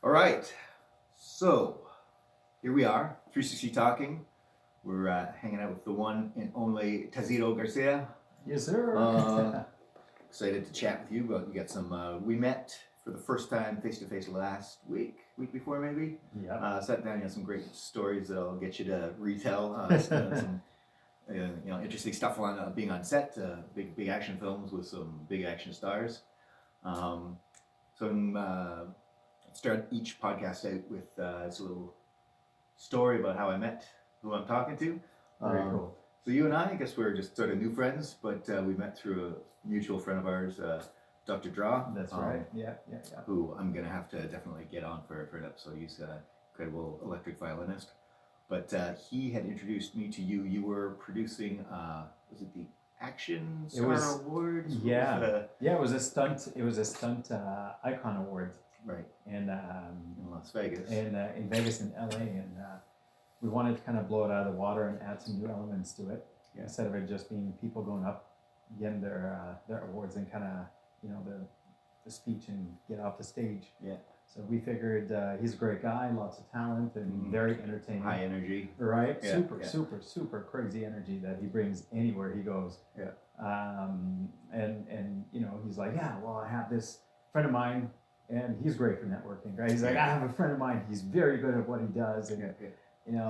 All right, so here we are, 360 Talking. We're hanging out with the one and only Tazito Garcia. Yes, sir. Excited to chat with you, but we got some, we met for the first time face-to-face last week before maybe. Yeah. Sat down, you had some great stories that I'll get you to retell. Some interesting stuff on being on set, big action films with some big action stars. Start each podcast out with this little story about how I met who I'm talking to. Very cool. So you and I guess we're just sort of new friends, but we met through a mutual friend of ours, Dr. Draw. That's right. Yeah. Who I'm gonna have to definitely get on for an episode. He's an incredible electric violinist. But he had introduced me to you. You were producing, was it the Action Star Awards? Yeah. It was a stunt. It was a stunt icon award. Right. In Las Vegas. In Vegas and LA, and we wanted to kind of blow it out of the water and add some new elements to it, instead of it just being people going up, getting their awards and kind of the speech and get off the stage. Yeah. So we figured he's a great guy, lots of talent, and very entertaining. High energy. Right? Yeah, super crazy energy that he brings anywhere he goes. Yeah. And he's like, yeah, well, I have this friend of mine, and he's great for networking, right? He's like, I have a friend of mine, he's very good at what he does, and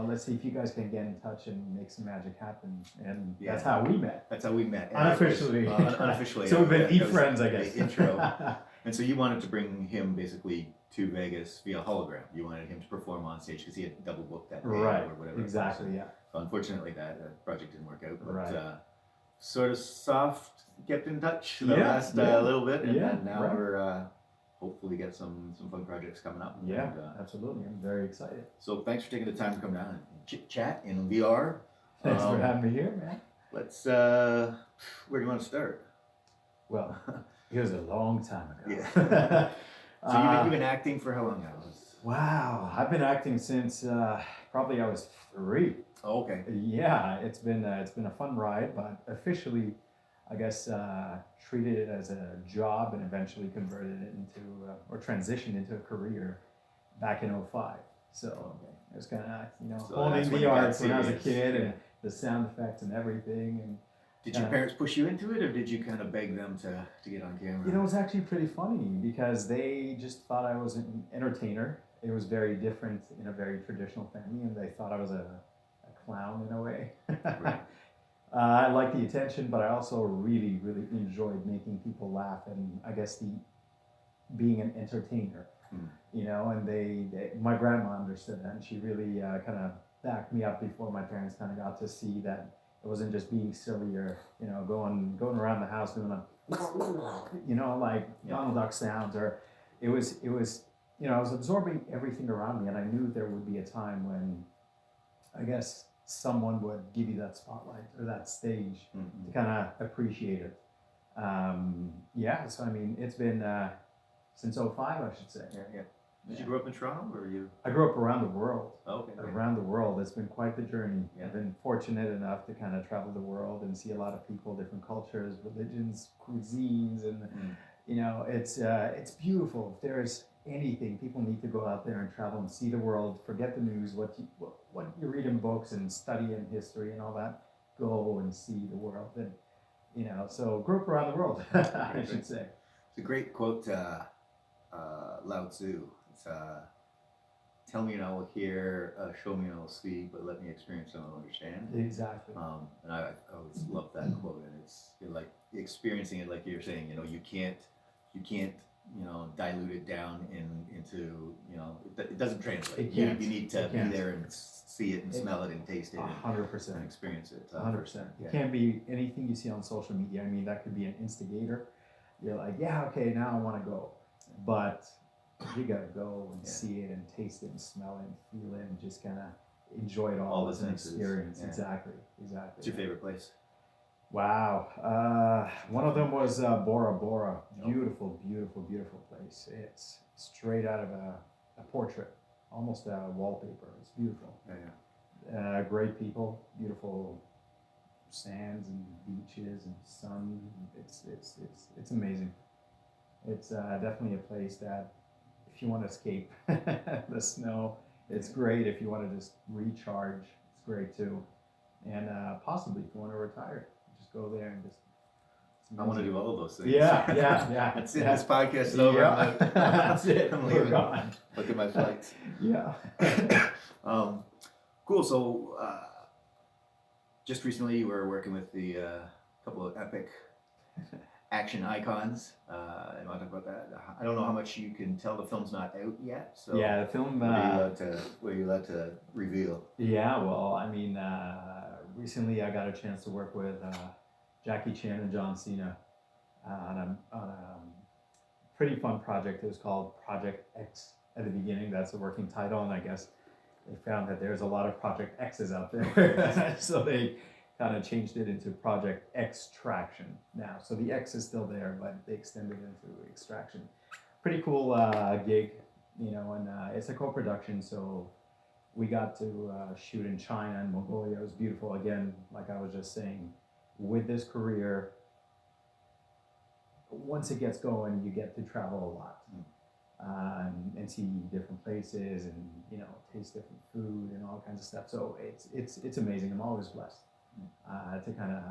let's see if you guys can get in touch and make some magic happen. And that's how we met. That's how we met. Unofficially. Unofficially. So we've been e-friends, I guess. Intro. And so you wanted to bring him basically to Vegas via hologram. You wanted him to perform on stage because he had double booked that day or whatever. Exactly, yeah. So unfortunately that project didn't work out. But sort of soft kept in touch the last little bit. And now we're hopefully get some fun projects coming up. Yeah, absolutely. I'm very excited. So thanks for taking the time to come down and chit-chat in VR. Thanks for having me here, man. Let's, where do you want to start? Well, it was a long time ago. Yeah. So you've been acting for how long now? Wow, I've been acting since probably I was 3. Oh, okay. Yeah, it's been a fun ride, but officially, I guess, treated it as a job and eventually converted it into or transitioned into a career back in 2005. So it was kind of honing the arts when I was a kid and the sound effects and everything. And did your parents push you into it, or did you kind of beg them to get on camera? It was actually pretty funny because they just thought I was an entertainer. It was very different in a very traditional family, and they thought I was a clown in a way. Right. I liked the attention, but I also really, really enjoyed making people laugh, and I guess being an entertainer, and my grandma understood that, and she really kind of backed me up before my parents kind of got to see that it wasn't just being silly or, going around the house doing Donald Duck sounds, or it was, I was absorbing everything around me, and I knew there would be a time when, I guess, someone would give you that spotlight or that stage to kind of appreciate it. So I mean, it's been since 2005, I should say. Yeah. Did you grow up in Toronto, or you? I grew up around the world. Oh, okay. Around the world. It's been quite the journey. Yeah. I've been fortunate enough to kind of travel the world and see a lot of people, different cultures, religions, cuisines, and it's beautiful. If there's anything, people need to go out there and travel and see the world. Forget the news, what you read in books and study in history and all that. Go and see the world, and so grew up around the world. I should say. It's a great quote, Lao Tzu. It's tell me and I will hear, show me and I will see, but let me experience and I'll understand. Exactly. And I always love that quote, and it's like experiencing it, like you're saying. You can't dilute it down into it doesn't translate. You need to be there and see it and smell it and taste it 100% and experience it 100%. It can't be anything you see on social media. I mean, that could be an instigator. You're like, okay, now I want to go, but you gotta go and see it and taste it and smell it and feel it and just kind of enjoy it all as an experience. Exactly. What's your favorite place? Wow. One of them was Bora Bora. Beautiful place. It's straight out of a portrait, almost a wallpaper. It's beautiful. Yeah. Great people, beautiful sands and beaches and sun. It's amazing. It's definitely a place that if you want to escape the snow, it's great. If you want to just recharge, it's great too. And possibly if you want to retire, just go there and just. I want to do all of those things. Yeah. That's it. This podcast is over. Yeah. That's it. I'm We're leaving. gone. Look at my flights. Yeah. Cool. So, just recently you were working with the couple of epic action icons. And I'll talk about that. I don't know how much you can tell. The film's not out yet. So Yeah, the film. what are you allowed to reveal? Yeah, well, I mean, recently I got a chance to work with Jackie Chan and John Cena on a pretty fun project. It was called Project X at the beginning. That's the working title, and I guess they found that there's a lot of Project X's out there, so they kind of changed it into Project Extraction now. So the X is still there, but they extended it into Extraction. Pretty cool gig, you know, and it's a co-production, so we got to shoot in China and Mongolia. It was beautiful. Again, like I was just saying, with this career, once it gets going, you get to travel a lot and see different places and, you know, taste different food and all kinds of stuff. So it's amazing. I'm always blessed to kind of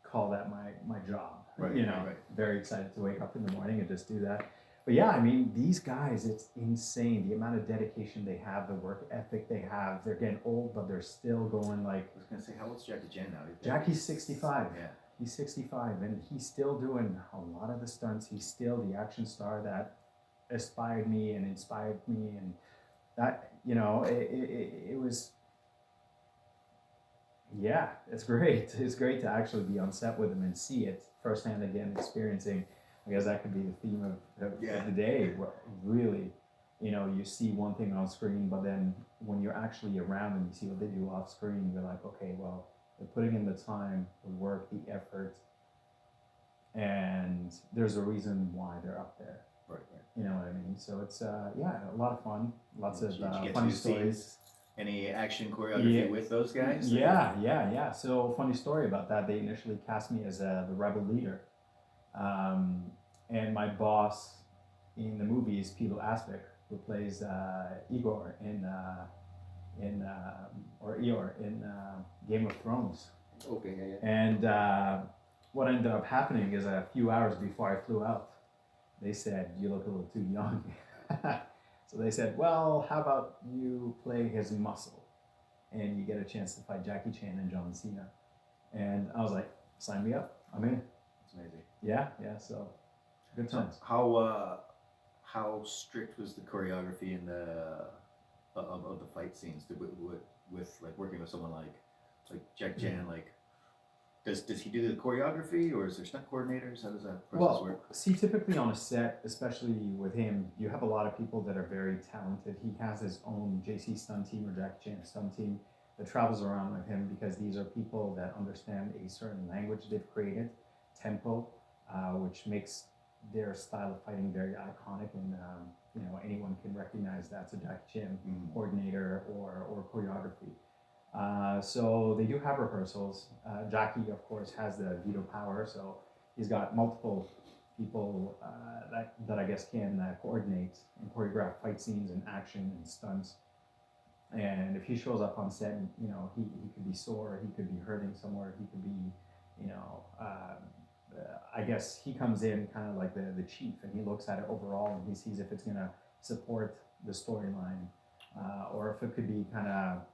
call that my job. Right, you know, right. Very excited to wake up in the morning and just do that. But yeah, I mean, these guys, it's insane the amount of dedication they have, the work ethic they have. They're getting old, but they're still going like. I was gonna say, how old's Jackie Chan now? Jackie's 65. Yeah. He's 65, and he's still doing a lot of the stunts. He's still the action star that inspired me, and that, you know, it was. Yeah, it's great. It's great to actually be on set with him and see it firsthand again, experiencing. I guess that could be the theme of the day. Where really, you know, you see one thing on screen, but then when you're actually around and you see what they do off screen, you're like, okay, well, they're putting in the time, the work, the effort, and there's a reason why they're up there. Right. You know what I mean? So it's a lot of fun, lots of Did you get funny to stories. see any action choreography with those guys? Yeah. So funny story about that. They initially cast me as the rebel leader. And my boss in the movie is Peter Asbeck, who plays Igor in Game of Thrones. Okay, yeah. And what ended up happening is a few hours before I flew out, they said, "You look a little too young." So they said, "Well, how about you play his muscle, and you get a chance to fight Jackie Chan and John Cena?" And I was like, "Sign me up! I'm in." It's amazing. Yeah. So good times. How strict was the choreography in the of the fight scenes with like working with someone like Jack Chan? Like, does he do the choreography, or is there stunt coordinators? How does that process work? See, typically on a set, especially with him, you have a lot of people that are very talented. He has his own JC stunt team or Jackie Chan stunt team that travels around with him, because these are people that understand a certain language they've created, tempo, which makes their style of fighting very iconic, and you know, anyone can recognize that's a Jackie Chan coordinator or choreography. So they do have rehearsals. Jackie, of course, has the veto power, so he's got multiple people that I guess can coordinate and choreograph fight scenes and action and stunts. And if he shows up on set, you know, he could be sore, he could be hurting somewhere, he could be, you know, I guess he comes in kind of like the chief, and he looks at it overall and he sees if it's going to support the storyline, or if it could be kind of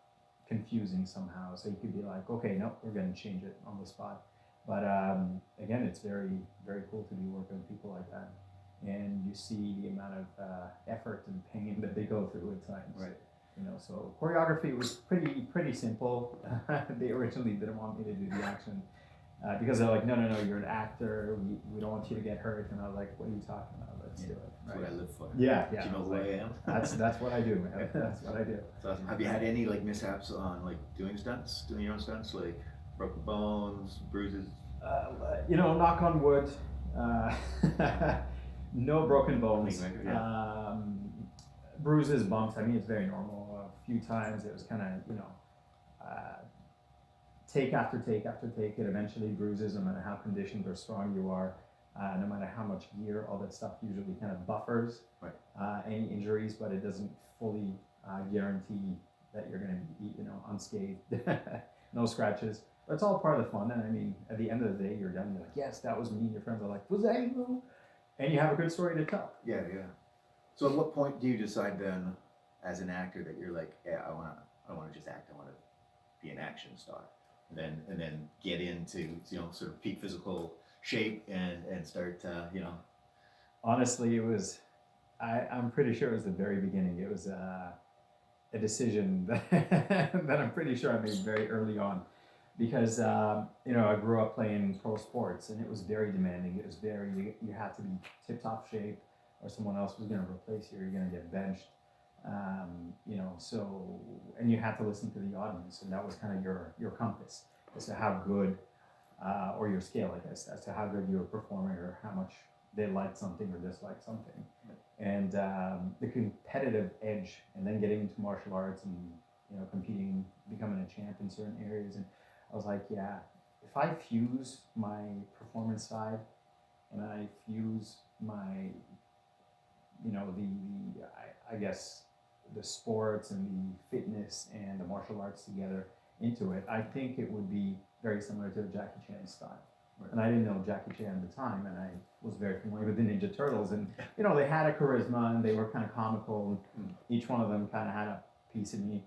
confusing somehow. So he could be like, okay, nope, we're going to change it on the spot. But again, it's very, very cool to be working with people like that. And you see the amount of effort and pain that they go through at times. Right. You know, so choreography was pretty simple. They originally didn't want me to do the action because they're like, no, you're an actor. We don't want you to get hurt. And I was like, what are you talking about? Let's do it. That's what I live for. Yeah. Do you know who I am? That's what I do, man. That's what I do. That's awesome. Have you had any like mishaps on like doing your own stunts, like broken bones, bruises? You know, knock on wood. No broken bones. Yeah. Bruises, bumps. I mean, it's very normal. A few times it was kind of, you know, take after take after take. It eventually bruises, no matter how conditioned or strong you are. no matter how much gear, all that stuff usually kind of buffers any injuries, but it doesn't fully guarantee that you're going to be, unscathed, no scratches. But it's all part of the fun. And I mean, at the end of the day, you're done. You're like, yes, that was me. And your friends are like, was that you? And you have a good story to tell. Yeah, yeah. So at what point do you decide then, as an actor, that you're like, yeah, I don't want to just act. I want to be an action star, and then get into sort of peak physical shape and start Honestly, it was. I'm pretty sure it was the very beginning. It was a decision that I'm pretty sure I made very early on, because I grew up playing pro sports, and it was very demanding. It was you had to be tip top shape, or someone else was going to replace you, or you're going to get benched. So, and you had to listen to the audience, and that was kind of your compass as to how good, or your scale, I guess, as to how good you were performing, or how much they liked something or disliked something. And the competitive edge, and then getting into martial arts and competing, becoming a champ in certain areas, and I was like, yeah, if I fuse my performance side, and I fuse my, I guess the sports and the fitness and the martial arts together into it, I think it would be very similar to Jackie Chan's style. Right. And I didn't know Jackie Chan at the time, and I was very familiar with the Ninja Turtles, and they had a charisma, and they were kind of comical, and each one of them kind of had a piece of me,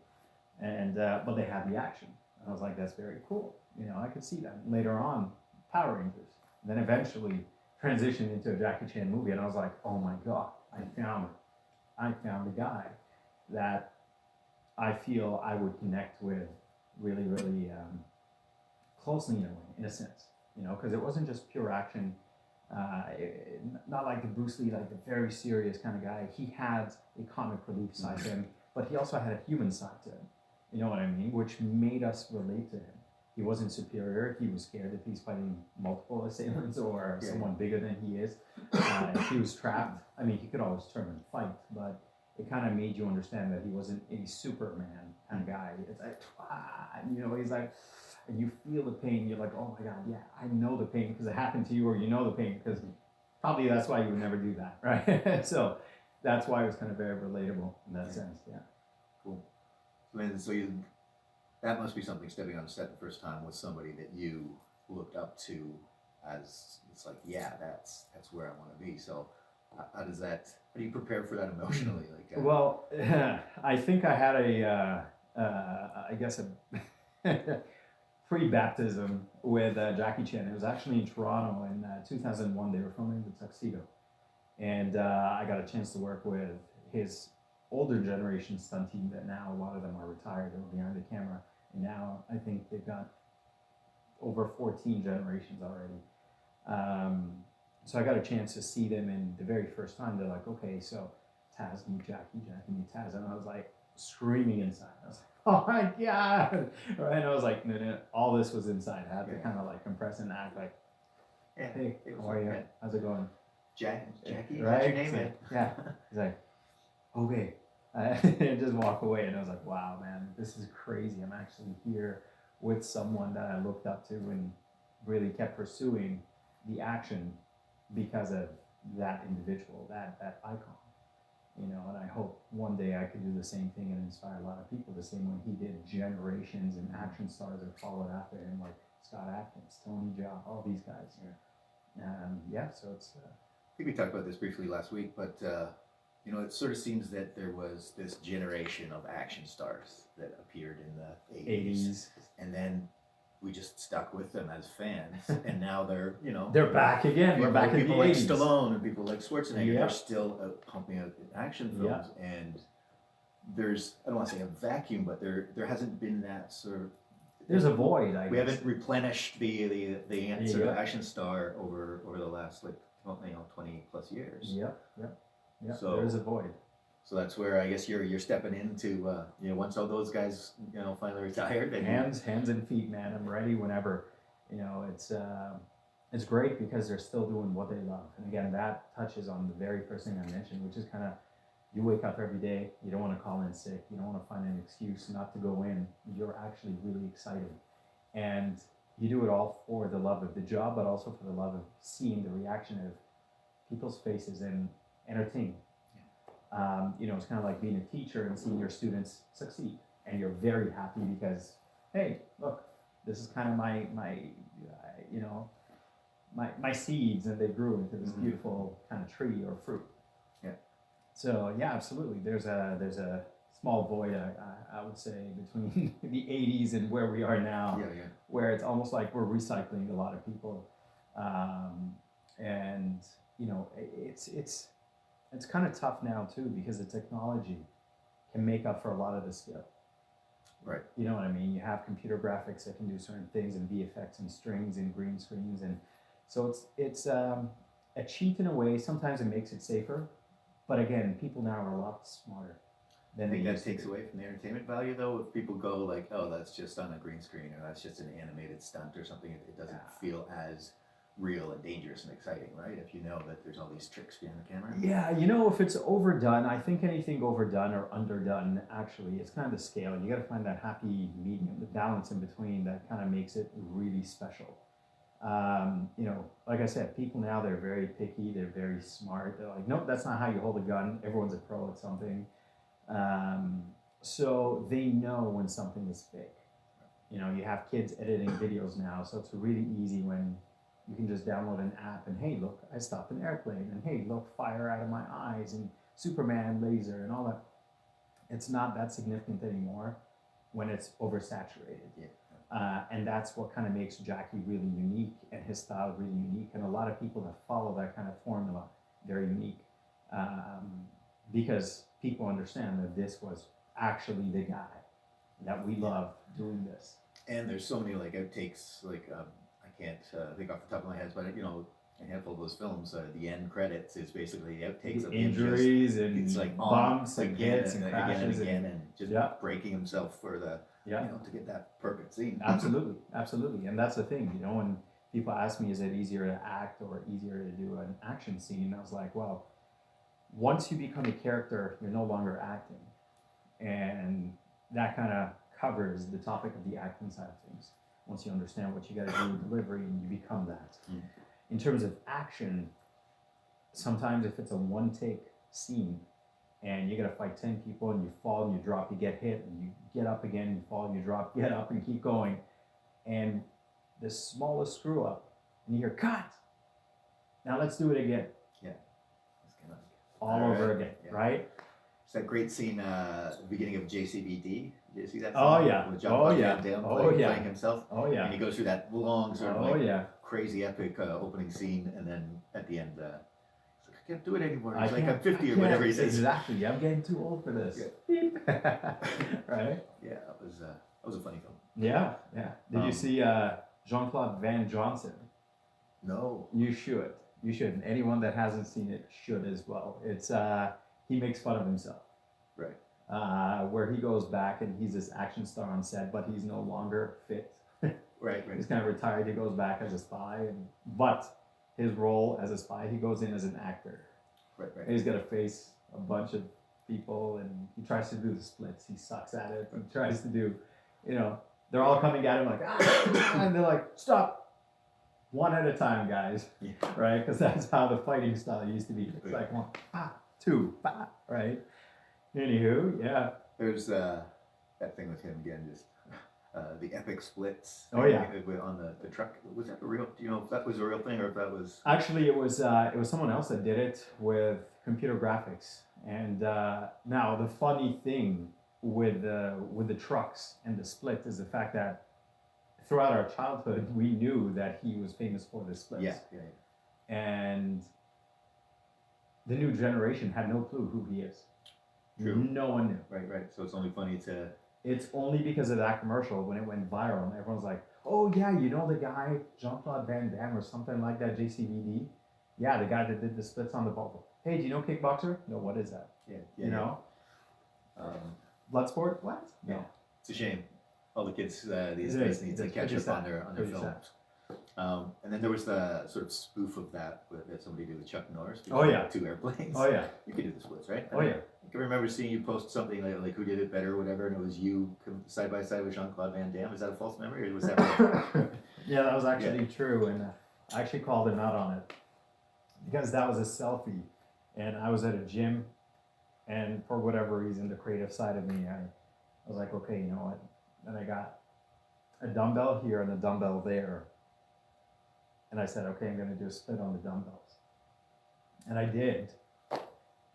and but they had the action. And I was like, that's very cool. I could see that. And later on, Power Rangers. And then eventually transitioned into a Jackie Chan movie, and I was like, oh my God, I found a guy that I feel I would connect with really, really closely in a sense, because it wasn't just pure action. Not like the Bruce Lee, like the very serious kind of guy. He had a comic relief side to him, but he also had a human side to him. You know what I mean? Which made us relate to him. He wasn't superior. He was scared if he's fighting multiple assailants or someone bigger than he is. If he was trapped, I mean, he could always turn and fight, but it kind of made you understand that he wasn't a Superman kind of guy. It's like, he's like, and you feel the pain. You're like, oh my God, yeah, I know the pain because it happened to you, or the pain because probably that's why you would never do that, right? So that's why it was kind of very relatable in that sense. Yeah. Cool. So that must be something, stepping on set the first time with somebody that you looked up to, as it's like, yeah, that's where I want to be. So how do you prepare for that emotionally? Well, I think I had I guess a pre-baptism with Jackie Chan. It was actually in Toronto in 2001. They were filming the Tuxedo, and I got a chance to work with his older generation stunt team that now a lot of them are retired or behind the camera, and now I think they've got over 14 generations already. So I got a chance to see them, and the very first time they're like, okay, so Taz meet Jackie, Jackie meet Taz, and I was like screaming inside. I was like, oh my God, right? And I was like, no, all this was inside. I had to kind of like compress and act like, hey, how are you? How's it going? Jackie, right? What's your name? Like, yeah. He's like, okay. And just walk away, and I was like, wow, man, this is crazy. I'm actually here with someone that I looked up to and really kept pursuing the action because of that individual, that icon. And I hope one day I could do the same thing and inspire a lot of people the same way he did. Generations and action stars have followed after him, like Scott Adkins, Tony Jaa, all these guys. So it's. I think we talked about this briefly last week, but it sort of seems that there was this generation of action stars that appeared in the 80s. And then we just stuck with them as fans, and now they're back again. We're back in the 80s. People like Stallone and people like Schwarzenegger. They're still pumping out action films, and there's, I don't want to say a vacuum, but there hasn't been that sort of. There's a void. I guess. We haven't replenished the sort of action star over the last 20 plus years. Yep. So there's a void. So that's where I guess you're stepping into once all those guys finally retired. And hands and feet, man. I'm ready whenever. It's great because they're still doing what they love. And again, that touches on the very first thing I mentioned, which is kind of, you wake up every day, you don't want to call in sick, you don't want to find an excuse not to go in. You're actually really excited. And you do it all for the love of the job, but also for the love of seeing the reaction of people's faces and entertaining. It's kind of like being a teacher and seeing your students succeed, and you're very happy because, hey, look, this is kind of my seeds, and they grew into this beautiful kind of tree or fruit. Yeah. So yeah, absolutely. There's a small void, I would say, between the '80s and where we are now, where it's almost like we're recycling a lot of people, and it's kind of tough now too, because the technology can make up for a lot of the skill. Right. You know what I mean? You have computer graphics that can do certain things, and VFX and strings and green screens, and so it's a cheat in a way. Sometimes it makes it safer, but again, people now are a lot smarter than I think they that used to takes be. away from the entertainment value, though. If people go like, "Oh, that's just on a green screen," or "That's just an animated stunt," or something, it doesn't feel as real and dangerous and exciting, right? If you know that there's all these tricks behind the camera. Yeah, if it's overdone, I think anything overdone or underdone, actually, it's kind of the scale. You got to find that happy medium, the balance in between that kind of makes it really special. Like I said, people now, they're very picky, they're very smart. They're like, nope, that's not how you hold a gun. Everyone's a pro at something. So they know when something is fake. You have kids editing videos now, so it's really easy when you can just download an app and, hey, look, I stopped an airplane, and hey, look, fire out of my eyes, and Superman laser and all that. It's not that significant anymore when it's oversaturated. And that's what kind of makes Jackie really unique, and his style really unique. And a lot of people that follow that kind of formula, they're unique, because people understand that this was actually the guy that we love doing this. And there's so many like outtakes, like I can't think off the top of my head, but a handful of those films, the end credits is basically the outtakes of injuries him and it's like bumps and again hits and again crashes and again and just breaking himself for the to get that perfect scene. Absolutely. And that's the thing, when people ask me, is it easier to act or easier to do an action scene? I was like, well, once you become a character, you're no longer acting. And that kind of covers the topic of the acting side of things. Once you understand what you got to do in delivery, and you become that. In terms of action, sometimes if it's a one take scene and you got to fight 10 people and you fall and you drop, you get hit, and you get up again, you fall and you drop, get up and keep going. And the smallest screw up, and you hear, cut! Now let's do it again. Yeah. All over again, right? It's that great scene, beginning of JCVD. Did you see that scene? Oh yeah. With Jean-Claude Van Damme playing himself. Oh yeah. And he goes through that long sort of crazy epic opening scene, and then at the end, he's like, I can't do it anymore. He's like, I'm 50 or whatever he says. Exactly. I'm getting too old for this. Right? Yeah, that was a funny film. Yeah. Did you see Jean-Claude Van Johnson? No. You should. And anyone that hasn't seen it should as well. It's he makes fun of himself. Right. Where he goes back and he's this action star on set, but he's no longer fit. Right. He's kind of retired. He goes back as a spy, but his role as a spy, he goes in as an actor. Right. And he's got to face a bunch of people, and he tries to do the splits. He sucks at it. He tries to do, they're all coming at him like, and they're like, stop. One at a time, guys. Yeah. Right? Because that's how the fighting style used to be. It's like one, two, right? Anywho, yeah. There's that thing with him again, just the epic splits. Oh yeah. On the truck. Was that a real? Do you know if that was a real thing or if that was? Actually, it was someone else that did it with computer graphics. And now the funny thing with the trucks and the split is the fact that throughout our childhood we knew that he was famous for the splits. Yeah. And the new generation had no clue who he is. True. No one knew. Right. So it's only funny to. It's only because of that commercial when it went viral and everyone's like, oh yeah, the guy, Jean-Claude Van Damme or something like that, JCVD? Yeah, the guy that did the splits on the bubble. Hey, do you know kickboxer? No, what is that? Yeah. Bloodsport? What? No. Yeah. It's a shame. All the kids these days need to catch up on their films. And then there was the sort of spoof of that somebody did with Chuck Norris. Oh yeah. 2 airplanes. Oh yeah. You could do the splits, right? Oh yeah. I can remember seeing you post something like who did it better or whatever, and it was you side by side with Jean-Claude Van Damme. Is that a false memory, or was that right? Yeah, that was actually true, and I actually called him out on it because that was a selfie, and I was at a gym, and for whatever reason, the creative side of me, I was like, okay, you know what? And I got a dumbbell here and a dumbbell there, and I said, okay, I'm going to do a split on the dumbbells, and I did.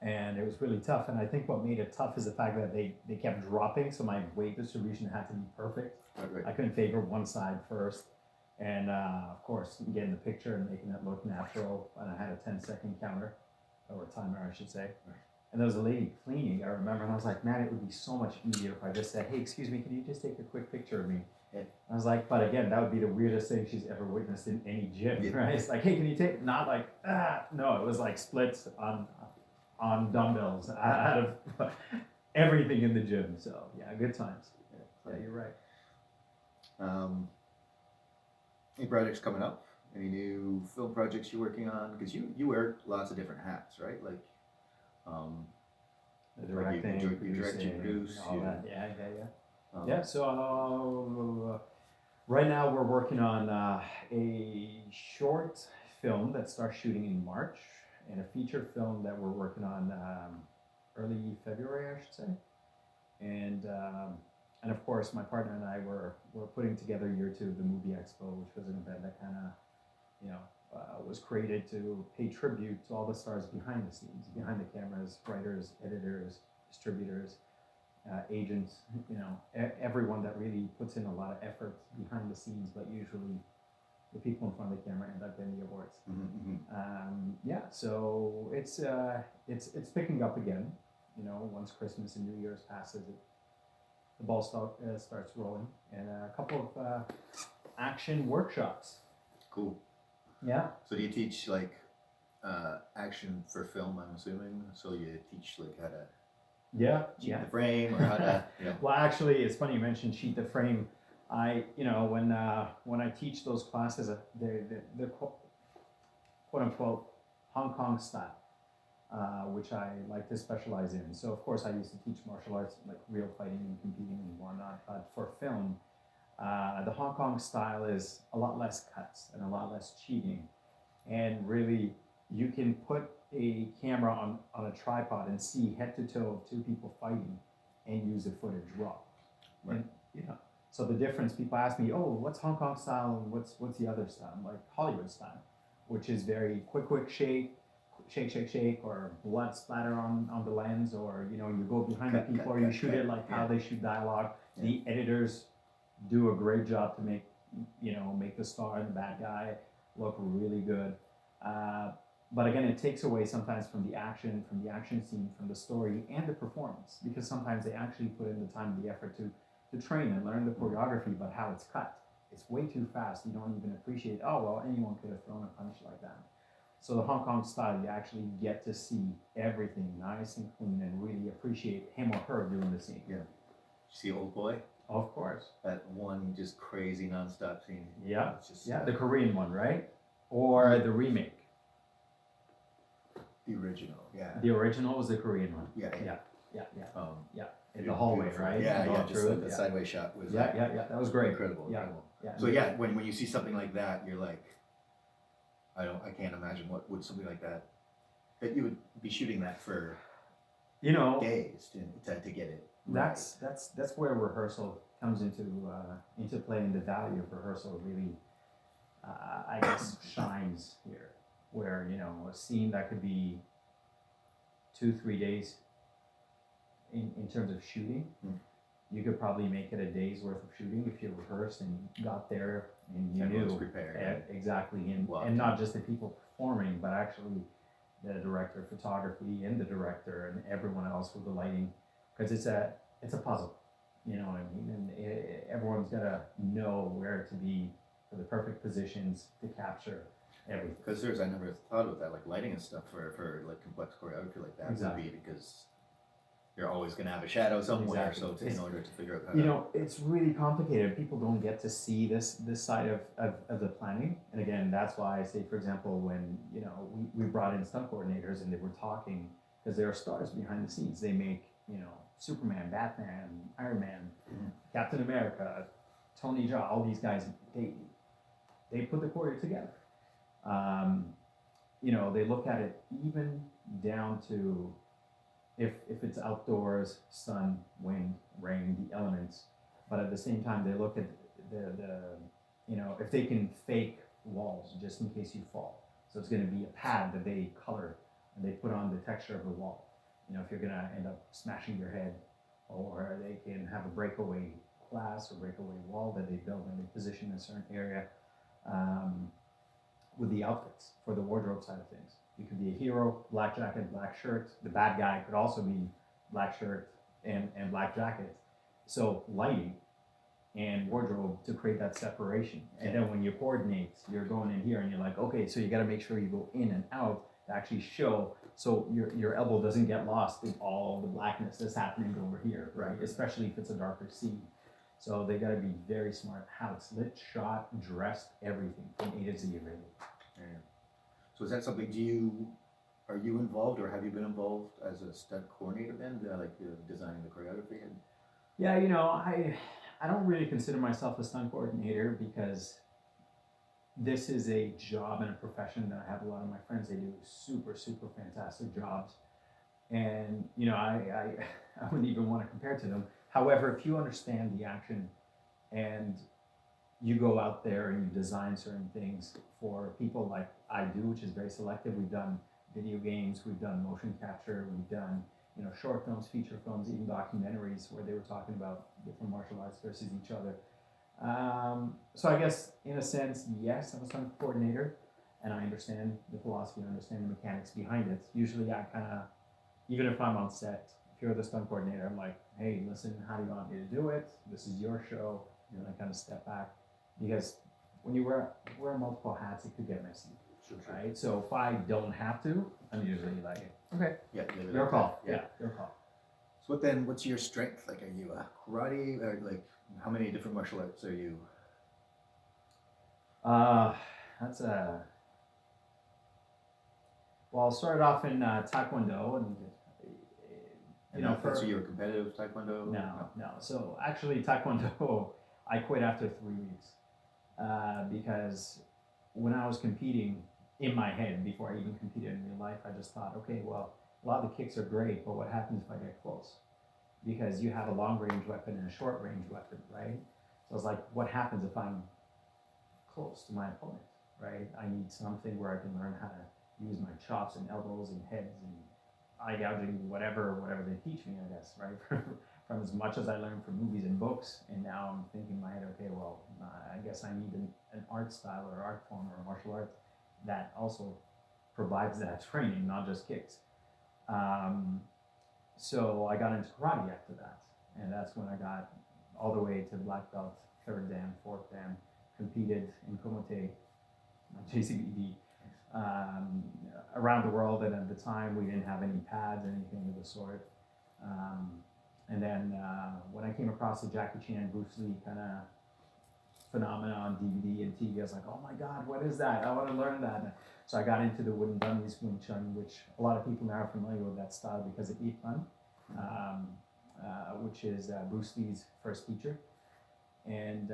And it was really tough. And I think what made it tough is the fact that they kept dropping, so my weight distribution had to be perfect. Right. I couldn't favor one side first. And of course, getting the picture and making it look natural. And I had a 10-second counter, or timer, I should say. Right. And there was a lady cleaning, I remember, and I was like, man, it would be so much easier if I just said, hey, excuse me, can you just take a quick picture of me? Yeah. I was like, but again, that would be the weirdest thing she's ever witnessed in any gym, right? It's like, hey, can you take, not like, no, it was like splits on dumbbells out of everything in the gym. So yeah, good times. Yeah, you're right. Any projects coming up? Any new film projects you're working on? Because you wear lots of different hats, right? Like, The directing, you direct, you produce, all that. Yeah. So right now we're working on a short film that starts shooting in March, and a feature film that we're working on early February, I should say. And of course, my partner and I were putting together year 2 of the Movie Expo, which was an event that kind of, was created to pay tribute to all the stars behind the scenes, behind the cameras, writers, editors, distributors, agents, everyone that really puts in a lot of effort behind the scenes, but usually the people in front of the camera end up getting the awards. So it's picking up again. Once Christmas and New Year's passes, the ball starts rolling, and a couple of action workshops. Cool. Yeah. So do you teach like action for film? I'm assuming. So you teach like how to cheat the frame, or how to. Well, actually, it's funny you mentioned cheat the frame. When I teach those classes, they're quote unquote Hong Kong style, which I like to specialize in. So of course I used to teach martial arts, like real fighting and competing and whatnot. But for film, the Hong Kong style is a lot less cuts and a lot less cheating, and really you can put a camera on a tripod and see head to toe of 2 people fighting, and use the footage raw. Right. And so the difference, people ask me, oh, what's Hong Kong style and what's the other style? I'm like, Hollywood style, which is very quick shake, or blood splatter on the lens, or you go behind the people, or you shoot it like how they shoot dialogue. The editors do a great job to make the star and the bad guy look really good. But again, it takes away sometimes from the action scene, from the story and the performance, because sometimes they actually put in the time and the effort to train and learn the choreography, but how it's cut, it's way too fast. You don't even appreciate, oh, well, anyone could have thrown a punch like that. So the Hong Kong style, you actually get to see everything nice and clean and really appreciate him or her doing the scene. Yeah. See Old Boy? Of course. That one just crazy nonstop scene. Yeah. It's just, the Korean one, right? Or the remake. The original, yeah. The original was the Korean one. Yeah. In the hallway, right? Just the sideways shot was that was great. Incredible. So when you see something like that, you're like, I can't imagine what would something like that you would be shooting that for days to get it. That's where rehearsal comes into play, and the value of rehearsal really I guess shines here, where a scene that could be 2-3 days in terms of shooting, you could probably make it a day's worth of shooting if you rehearsed and you got there and you knew prepared. Exactly, and not just the people performing, but actually the director of photography and the director and everyone else with the lighting, because it's a puzzle, you know what I mean, and everyone's got to know where to be for the perfect positions to capture everything. Because I never thought of that, like lighting and stuff for like complex choreography like that would be, because you're always going to have a shadow somewhere. Exactly. So in order to figure out how it's really complicated. People don't get to see this side of the planning. And again, that's why I say, for example, when we brought in stunt coordinators and they were talking because there are stars behind the scenes. They make, you know, Superman, Batman, Iron Man, Captain America, Tony Jaa, all these guys, they put the choreo together. You know, they look at it even down to if it's outdoors, sun, wind, rain, the elements, but at the same time they look at the you know, if they can fake walls just in case you fall. So it's going to be a pad that they color and they put on the texture of the wall. You know, if you're going to end up smashing your head, or they can have a breakaway glass or breakaway wall that they build and they position in a certain area. With the outfits for the wardrobe side of things, you could be a hero, black jacket, black shirt. The bad guy could also be black shirt and black jacket. So lighting and wardrobe to create that separation. And then when you coordinate, you're going in here and you're like, okay, so you got to make sure you go in and out to actually show, so your elbow doesn't get lost in all the blackness that's happening over here, right? Especially if it's a darker scene. So they got to be very smart how it's lit, shot, dressed, everything from A to Z, really. Yeah. So is that something? Are you involved, or have you been involved as a stunt coordinator then, designing the choreography? And yeah, you know, I don't really consider myself a stunt coordinator because this is a job and a profession that I have a lot of my friends. They do super fantastic jobs, and you know, I wouldn't even want to compare to them. However, if you understand the action and you go out there and you design certain things for people like I do, which is very selective. We've done video games, we've done motion capture, we've done, you know, short films, feature films, even documentaries where they were talking about different martial arts versus each other. So I guess in a sense, yes, I'm a stunt coordinator and I understand the philosophy, I understand the mechanics behind it. Usually I kind of, even if I'm on set, if you're the stunt coordinator, I'm like, hey, listen, how do you want me to do it? This is your show. And I kind of step back because when you wear multiple hats, it could get messy, right? So if I don't have to, I'm usually like, okay, your call. Yeah, your call. So what's your strength? Like, are you a karate, or like, how many different martial arts are you? That's well, I started off in Taekwondo, and So you were competitive Taekwondo? No. So actually, Taekwondo, I quit after 3 weeks because when I was competing in my head, before I even competed in real life, I just thought, okay, well, a lot of the kicks are great, but what happens if I get close? Because you have a long range weapon and a short range weapon, right? So I was like, what happens if I'm close to my opponent, right? I need something where I can learn how to use my chops and elbows and heads and eye gouging, whatever they teach me, I guess, right? From as much as I learned from movies and books, and now I'm thinking in my head, okay, well, I guess I need an art style or art form or a martial art that also provides that training, not just kicks. So I got into karate after that, and that's when I got all the way to black belt, third dan, fourth dan, competed in Kumite, JCBD, around the world, and at the time we didn't have any pads, anything of the sort. And then when I came across the Jackie Chan, Bruce Lee kind of phenomena on DVD and TV, I was like, oh my God, what is that? I want to learn that. So I got into the wooden dummies Wing Chun, which a lot of people now are familiar with that style because of Ip Man, which is Bruce Lee's first teacher. And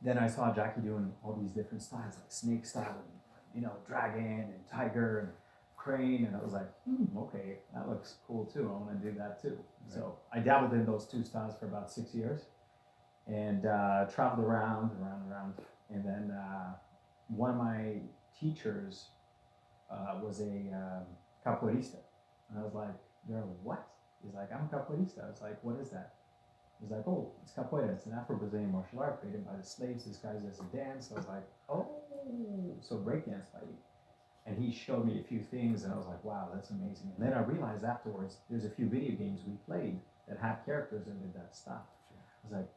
then I saw Jackie doing all these different styles, like snake style, and, you know, dragon and tiger and crane, and I was like, okay, that looks cool too. I want to do that too. Right. So I dabbled in those two styles for about 6 years, and traveled around, and then one of my teachers was a capoeirista, and I was like, "You're what?" He's like, "I'm a capoeirista." I was like, "What is that?" He's like, "Oh, it's capoeira. It's an Afro-Brazilian martial art created by the slaves. This guy's as a dance." I was like, "Oh, so breakdance fighting." And he showed me a few things, and I was like, "Wow, that's amazing." And then I realized afterwards, there's a few video games we played that had characters that did that stuff. I was like,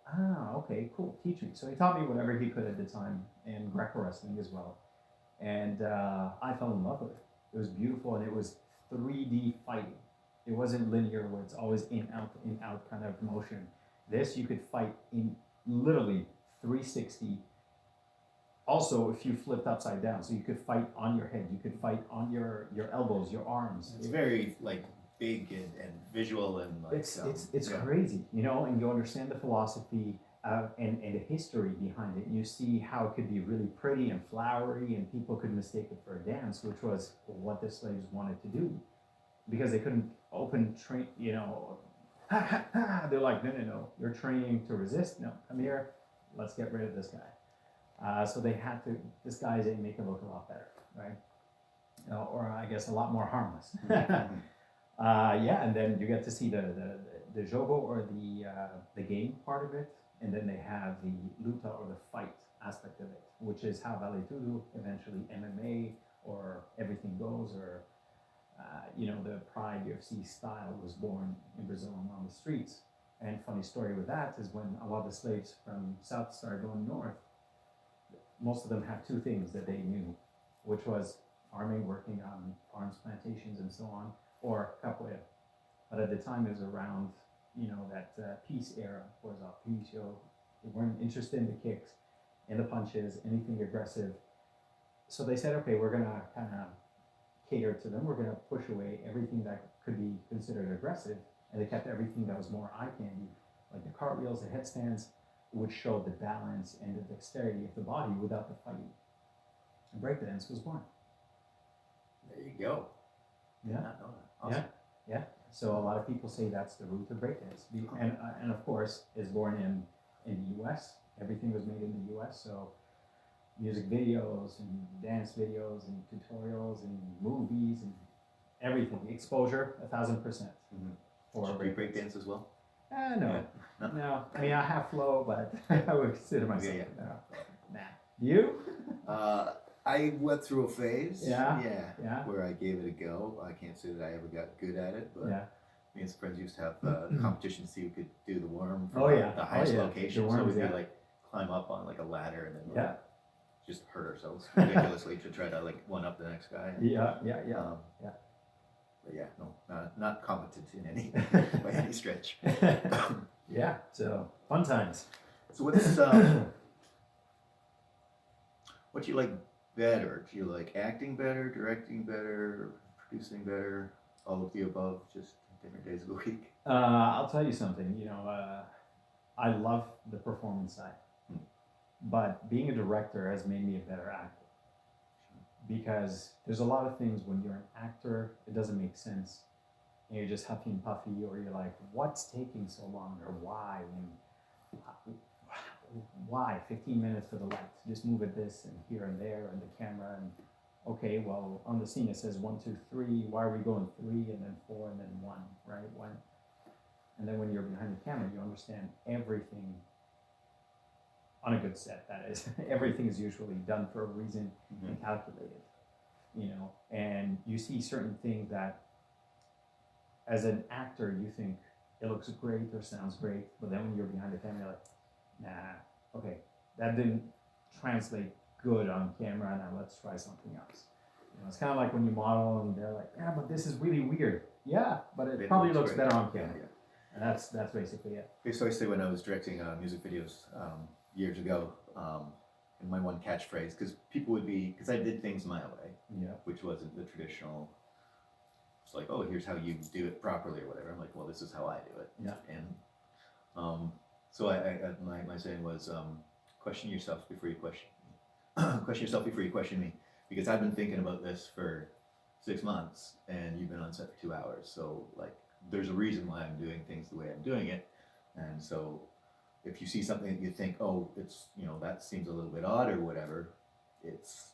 okay, cool, teach me. So he taught me whatever he could at the time, and Greco wrestling as well. And I fell in love with it. It was beautiful, and it was 3D fighting. It wasn't linear where it's always in, out kind of motion. This, you could fight in literally 360 also, if you flipped upside down, so you could fight on your head, you could fight on your elbows, your arms. It's very like big and visual and like It's crazy, you know, and you understand the philosophy and the history behind it. You see how it could be really pretty and flowery, and people could mistake it for a dance, which was what the slaves wanted to do, because they couldn't open train, you know. They're like, no, you're training to resist. No, come here, let's get rid of this guy. So they had to disguise it and make it look a lot better, right? Or I guess a lot more harmless. Yeah, and then you get to see the jogo or the game part of it, and then they have the luta or the fight aspect of it, which is how Vale Tudo, eventually MMA or Everything Goes, or you know, the Pride UFC style was born in Brazil and on the streets. And funny story with that is when a lot of the slaves from south started going north, most of them had two things that they knew, which was farming, working on farms, plantations, and so on, or capoeira. But at the time, it was around, you know, that peace era was a peace show. They weren't interested in the kicks, in the punches, anything aggressive. So they said, okay, we're gonna kind of cater to them. We're gonna push away everything that could be considered aggressive, and they kept everything that was more eye candy, like the cartwheels, the headstands, which showed the balance and the dexterity of the body without the fighting. And breakdance was born. There you go. Yeah. Did not know that. Awesome. Yeah. So a lot of people say that's the root of breakdance, and of course is born in the U.S. Everything was made in the U.S. So music videos and dance videos and tutorials and movies and everything, exposure 1,000%. Mm-hmm. For breakdance as well. No. Yeah. No. I mean, I have flow, but I would consider myself. Yeah. No. Nah. You? I went through a phase, Yeah. where I gave it a go. I can't say that I ever got good at it, but Yeah. me and some friends used to have competitions to see who could do the worm from the highest location. The worms, so we'd like climb up on like a ladder and then like, just hurt ourselves ridiculously to try to like one up the next guy. Yeah. But yeah, no, not competent in any by any stretch. Yeah. So fun times. So what do you like better? Do you like acting better, directing better, producing better, all of the above, just different days of the week? I'll tell you something. You know, I love the performance side, but being a director has made me a better actor. Because there's a lot of things when you're an actor, it doesn't make sense. And you're just huffy and puffy, or you're like, what's taking so long, or why? And why 15 minutes for the lights? Just move it this and here and there, and the camera. And okay, well, on the scene it says 1, 2, 3. Why are we going 3 and then 4 and then 1, right? One. And then when you're behind the camera, you understand everything. On a good set, that is. Everything is usually done for a reason and calculated, you know. And you see certain things that, as an actor, you think it looks great or sounds great, but then when you're behind the camera, you're like, nah, okay, that didn't translate good on camera. Now let's try something else. You know, it's kind of like when you model and they're like, yeah, but this is really weird. Yeah, but it probably looks better on camera. Yeah. And that's basically it. So I say when I was directing music videos years ago, and my one catchphrase, because people would be, because I did things my way, which wasn't the traditional. It's like, oh, here's how you do it properly or whatever. I'm like, well, this is how I do it. Yeah. And so my saying was, question yourself before you question me. Question yourself before you question me, because I've been thinking about this for 6 months, and you've been on set for 2 hours. So like, there's a reason why I'm doing things the way I'm doing it, and so if you see something that you think, oh, it's, you know, that seems a little bit odd or whatever, it's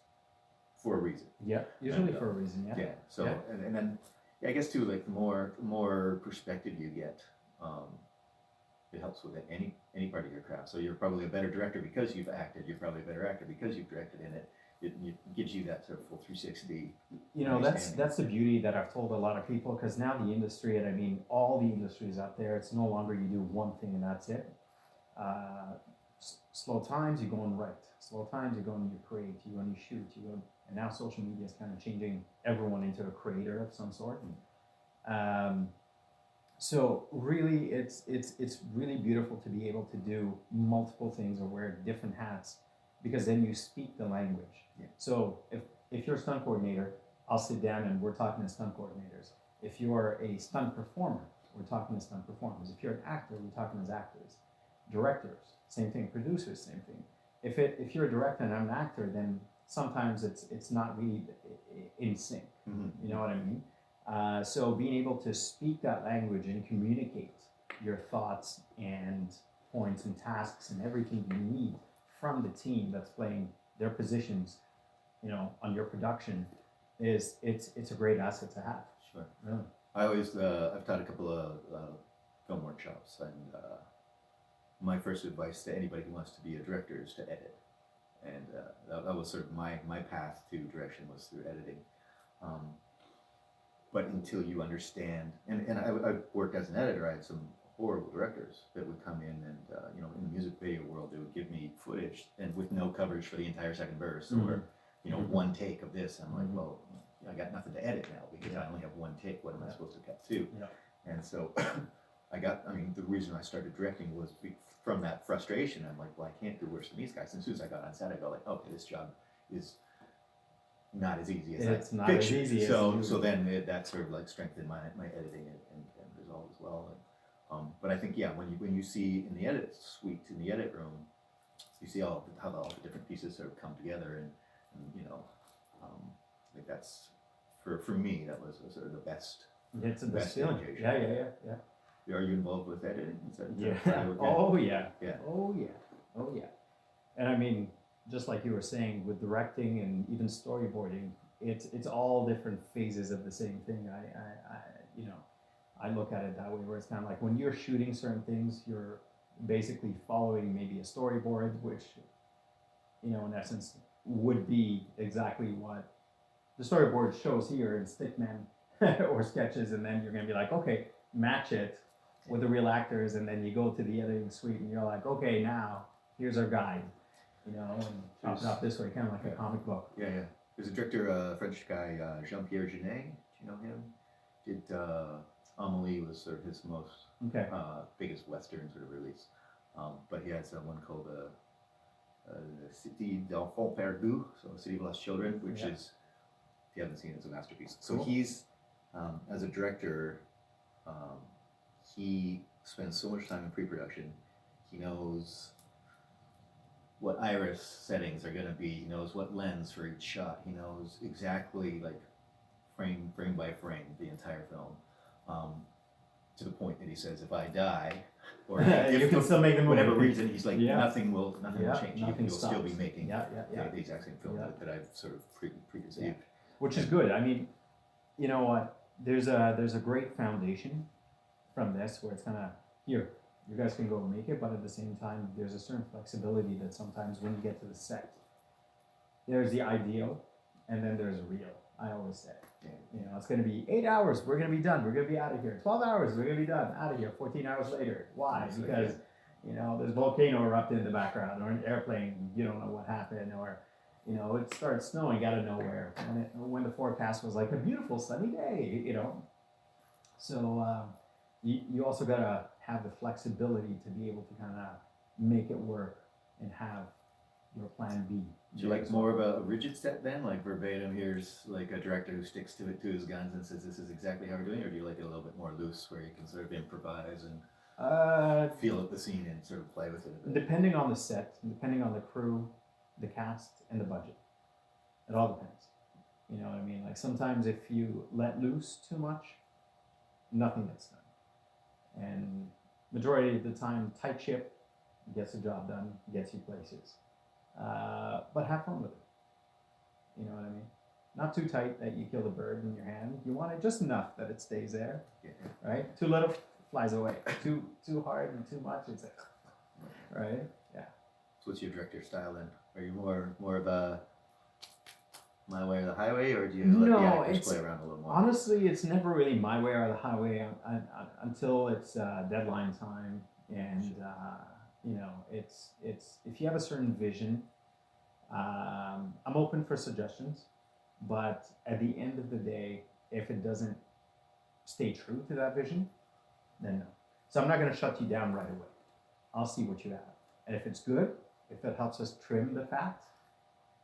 for a reason. Yeah, usually for a reason. Yeah. Yeah. So and then I guess too, like the more perspective you get, it helps with any part of your craft. So you're probably a better director because you've acted. You're probably a better actor because you've directed in it. It gives you that sort of full 360. You know, that's the beauty that I've told a lot of people, because now the industry, and I mean all the industries out there, it's no longer you do one thing and that's it. Slow times, you go and write. Slow times, you go and you create. You go and you shoot. And now social media is kind of changing everyone into a creator of some sort. So really, it's really beautiful to be able to do multiple things or wear different hats because then you speak the language. Yeah. So if you're a stunt coordinator, I'll sit down and we're talking to stunt coordinators. If you're a stunt performer, we're talking to stunt performers. If you're an actor, we're talking as actors. Directors, same thing. Producers, same thing. If you're a director and I'm an actor, then sometimes it's not really in sync. Mm-hmm. You know what I mean? So being able to speak that language and communicate your thoughts and points and tasks and everything you need from the team that's playing their positions, on your production, it's a great asset to have. Sure. Really. I always I've taught a couple of film workshops, and my first advice to anybody who wants to be a director is to edit, and that was sort of my path to direction was through editing. But until you understand, and I worked as an editor, I had some horrible directors that would come in and in the music video world, they would give me footage and with no coverage for the entire second verse, or one take of this. I'm like, well, I got nothing to edit now because I only have one take. What am I supposed to cut to? Yeah. And so the reason I started directing was from that frustration. I'm like, well, I can't do worse than these guys. And as soon as I got on set, I go like, okay, this job is not as easy as It's I not pictured. as easy so as so then that sort of like strengthened my editing and resolve as well. But I think when you see in the edit suite, in the edit room, you see how all the different pieces sort of come together, and I think that's for me that was sort of the best. It's the best feeling. education. Yeah. Are you involved with editing? Is that, Yeah. Oh yeah. Yeah. Oh yeah. And I mean, just like you were saying with directing and even storyboarding, it's all different phases of the same thing. I look at it that way, where it's kind of like when you're shooting certain things, you're basically following maybe a storyboard, which in essence would be exactly what the storyboard shows here in Stickman or sketches, and then you're going to be like, okay, match it with the real actors, and then you go to the editing suite and you're like, okay, now here's our guide, and chop it up this way, kind of like a comic book. Yeah. There's a director, a French guy, Jean-Pierre Jeunet. Do you know him? Did Amélie was sort of his most biggest Western sort of release, but he has one called Cité d'Enfants Perdus, so City of Lost Children, which is, if you haven't seen it, it's a masterpiece. So Cool. he's as a director, he spends so much time in pre-production. He knows what iris settings are going to be. He knows what lens for each shot. He knows exactly, like, frame by frame, the entire film, to the point that he says, if I die, or you can still make the movie. whatever reason, he's like, Yeah. nothing will change. Nothing You'll still be stops. making Yeah. the exact same film that I've sort of preconceived. Yeah. Which is good. I mean, you know what? There's a great foundation from this where it's kind of, here, you guys can go make it, but at the same time, there's a certain flexibility that sometimes when you get to the set, there's the ideal, and then there's a real. I always say, it's going to be 8 hours, we're going to be done, we're going to be out of here. 12 hours, we're going to be done, out of here. 14 hours later. Why? Because there's a volcano erupting in the background, or an airplane, you don't know what happened, or it starts snowing out of nowhere when the forecast was like a beautiful sunny day. So you also gotta have the flexibility to be able to kind of make it work and have your plan B. Do you like more of a rigid set then, like verbatim? Here's like a director who sticks to his guns and says this is exactly how we're doing, or do you like it a little bit more loose, where you can sort of improvise and feel out the scene and sort of play with it a bit? Depending on the set, depending on the crew, the cast, and the budget, it all depends. You know what I mean? Like sometimes if you let loose too much, nothing gets done. And majority of the time, tight ship gets the job done, gets you places. But have fun with it. You know what I mean? Not too tight that you kill the bird in your hand. You want it just enough that it stays there, right? Too little, flies away. Too hard and too much, it's like, right? Yeah. So what's your director style then? Are you more of a my way or the highway, or do you let the actors play around a little more? Honestly, it's never really my way or the highway until it's deadline time, and it's if you have a certain vision, I'm open for suggestions, but at the end of the day, if it doesn't stay true to that vision, then no. So I'm not going to shut you down right away. I'll see what you have, and if it's good, If it helps us trim the fat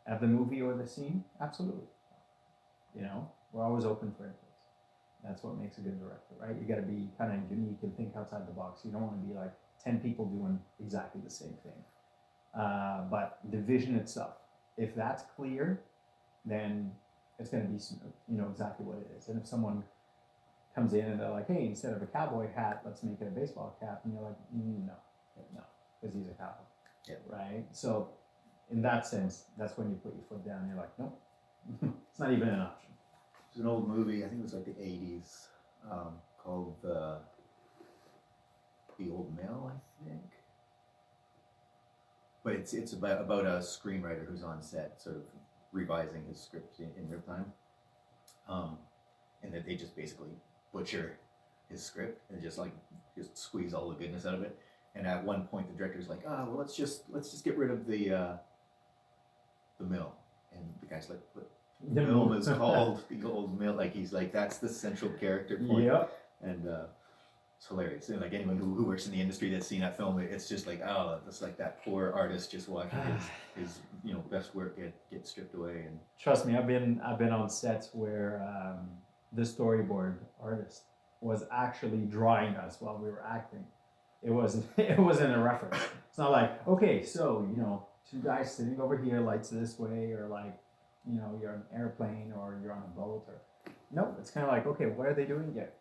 of the movie or the scene, absolutely. You know, we're always open for input. That's what makes a good director, right? You got to be kind of unique and think outside the box. You don't want to be like 10 people doing exactly the same thing. But the vision itself, if that's clear, then it's going to be smooth. You know exactly what it is. And if someone comes in and they're like, hey, instead of a cowboy hat, let's make it a baseball cap, and you're like, no, because he's a cowboy, right? So in that sense, that's when you put your foot down and you're like, nope, it's not even an option. There's an old movie, I think it was like the 80s, called The Old Mill, I think. But it's about a screenwriter who's on set, sort of revising his script in real time, and that they just basically butcher his script and just squeeze all the goodness out of it. And at one point, the director's like, "Oh, well, let's just get rid of the mill," and the guy's like, "But the film is called The Old Mill." Like he's like, that's the central character point. Yep. And it's hilarious. And like anyone who works in the industry that's seen that film, it's just like, oh, it's like that poor artist just watching his best work get stripped away. And trust me, I've been on sets where the storyboard artist was actually drawing us while we were acting. It wasn't a reference. It's not like, okay, so two guys sitting over here, lights this way, or like you're on an airplane or you're on a boat, or no, it's kind of like, okay, what are they doing yet?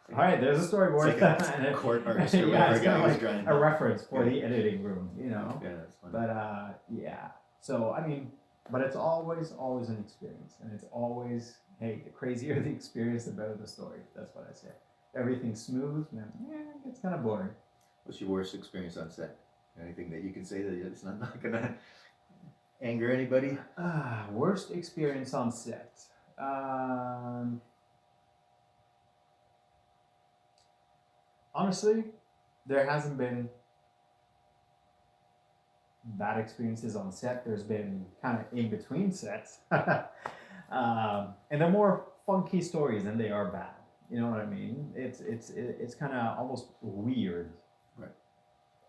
All right, there's a storyboard. It's like a court artist or whatever it's kind of like drawing a reference for the editing room, Yeah, that's funny. But yeah, so I mean, but it's always an experience, and it's always, hey, the crazier the experience, the better the story. That's what I say. Everything's smooth, man. Yeah, it gets kind of boring. What's your worst experience on set? Anything that you can say that it's not gonna anger anybody? Worst experience on set. Honestly, there hasn't been bad experiences on set. There's been kind of in between sets, and they're more funky stories than they are bad. You know what I mean? It's kind of almost weird, right?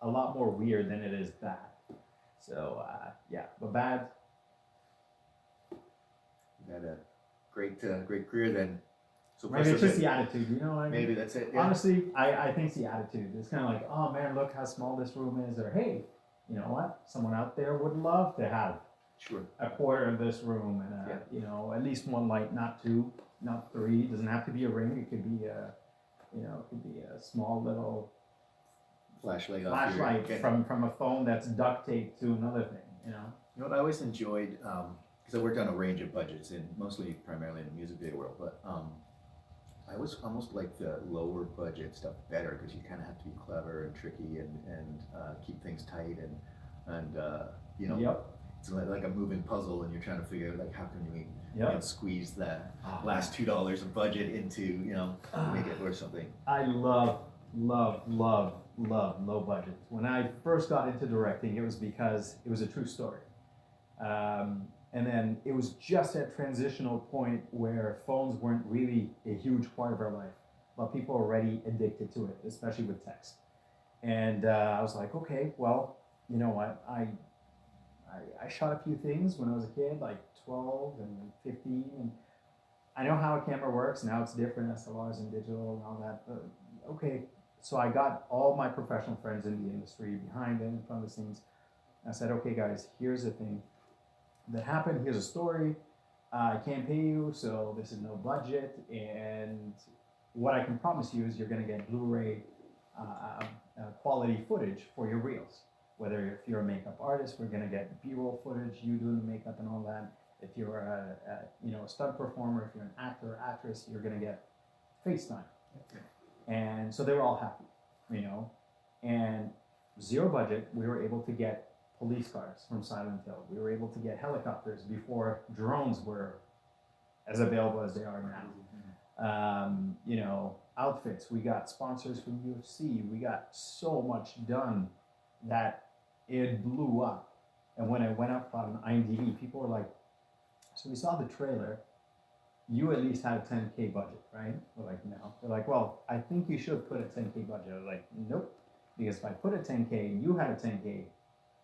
A lot more weird than it is bad. So yeah, but bad. You had a great career then. So maybe it's just the attitude, you know what I mean? Maybe that's it. Yeah. Honestly, I think it's the attitude. It's kind of like, oh man, look how small this room is, or hey, you know what? Someone out there would love to have a quarter of this room and at least one light, not two, not three. It doesn't have to be a ring. It could be a small little flashlight from a phone that's duct taped to another thing. You know what I always enjoyed, because I worked on a range of budgets and primarily in the music video world, but I always almost like the lower budget stuff better because you kind of have to be clever and tricky and keep things tight and it's like a moving puzzle and you're trying to figure out like how can we squeeze that last $2 of budget into make it worth something. I love low budget. When I first got into directing, it was because it was a true story. And then it was just that transitional point where phones weren't really a huge part of our life, but people were already addicted to it, especially with text. And I was like, okay, well, you know what? I shot a few things when I was a kid, like 12 and 15, and I know how a camera works. Now it's different, SLRs and digital and all that. But okay, so I got all my professional friends in the industry behind and in front of the scenes. I said, okay, guys, here's the thing that happened. Here's a story. I can't pay you, so this is no budget. And what I can promise you is you're going to get Blu-ray quality footage for your reels. Whether if you're a makeup artist, we're going to get B-roll footage, you doing the makeup and all that. If you're a stunt performer, if you're an actor or actress, you're going to get FaceTime. Okay. And so they were all happy, and zero budget. We were able to get police cars from Silent Hill. We were able to get helicopters before drones were as available as they are now. Outfits. We got sponsors from UFC. We got so much done that it blew up. And when I went up on IMDb, people were like, so we saw the trailer. You at least had a 10K budget, right? We're like, no. They're like, well, I think you should put a 10K budget. I was like, nope. Because if I put a 10K and you had a 10K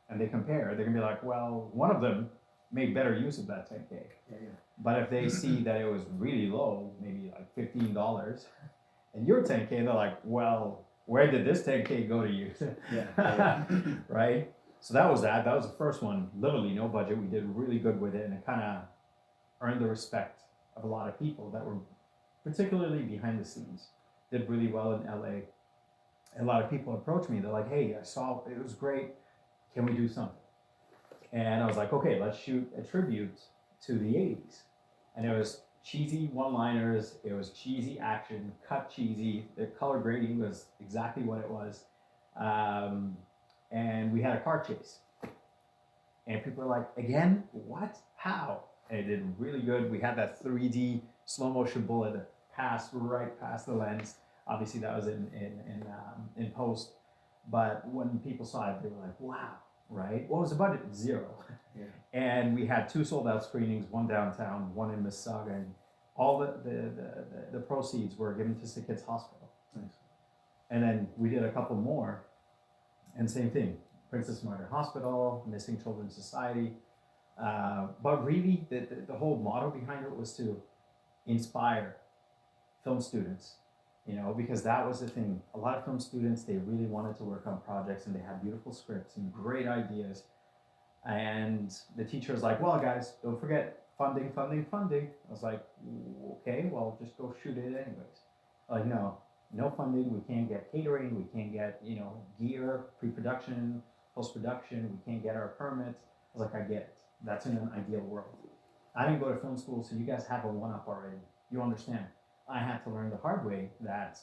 and they compare, they're gonna be like, well, one of them made better use of that 10K. Yeah, yeah. But if they see that it was really low, maybe like $15, and your 10K, they're like, well, where did this 10K go to you? Yeah. Right? So that was that. That was the first one. Literally no budget. We did really good with it, and it kind of earned the respect of a lot of people that were particularly behind the scenes. Did really well in LA. And a lot of people approached me. They're like, hey, I saw it was great. Can we do something? And I was like, okay, let's shoot a tribute to the 80s. And it was cheesy one-liners, it was cheesy action, cut cheesy, the color grading was exactly what it was. And we had a car chase. And people were like, again, what? How? And it did really good. We had that 3D slow motion bullet that passed right past the lens. Obviously that was in post. But when people saw it, they were like, wow, right? What was the budget? Zero. Yeah. And we had 2 sold out screenings, one downtown, one in Mississauga, and all the proceeds were given to Sick Kids Hospital. Nice. And then we did a couple more, and same thing, Princess Margaret Hospital, Missing Children Society. But really, the whole motto behind it was to inspire film students, you know, because that was the thing. A lot of film students, they really wanted to work on projects, and they had beautiful scripts and great ideas. And the teacher was like, well, guys, don't forget funding. I was like, okay, well, just go shoot it anyways. Like, no funding. We can't get catering. We can't get, gear, pre-production, post-production. We can't get our permits. I was like, I get it. That's in an ideal world. I didn't go to film school, so you guys have a one-up already. You understand. I had to learn the hard way that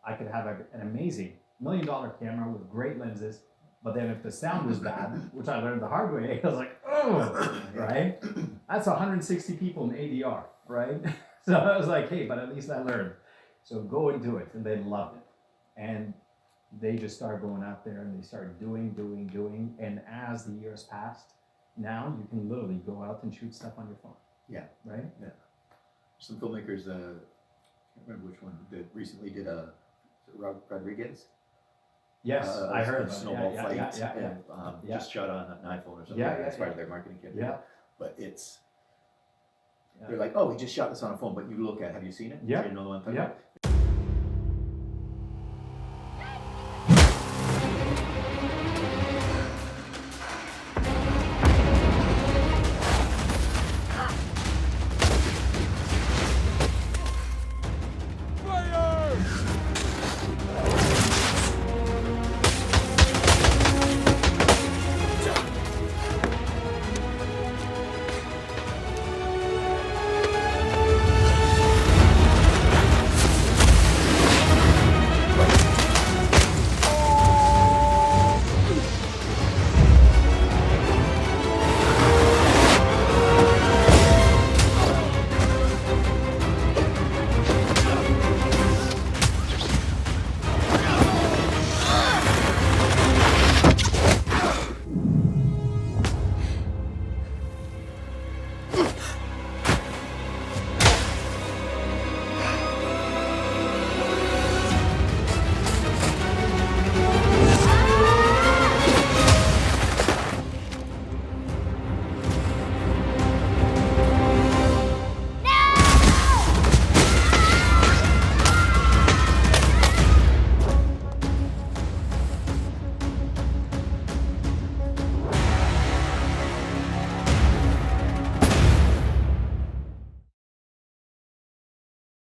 I could have an amazing $1 million camera with great lenses, but then if the sound was bad, which I learned the hard way, I was like, oh, right? That's 160 people in ADR, right? So I was like, hey, but at least I learned. So go and do it. And they loved it. And they just started going out there and they started doing. And as the years passed, now you can literally go out and shoot stuff on your phone. Yeah. Right? Yeah. Some filmmakers, I can't remember which one, that recently did Rodriguez. Yes, I heard about snowball fight. Yeah. Just shot on an iPhone or something. Yeah, That's part of their marketing campaign. Yeah. But they're like, oh, we just shot this on a phone, but you look at, have you seen it? Yeah. You know the one I'm talking Yeah. about?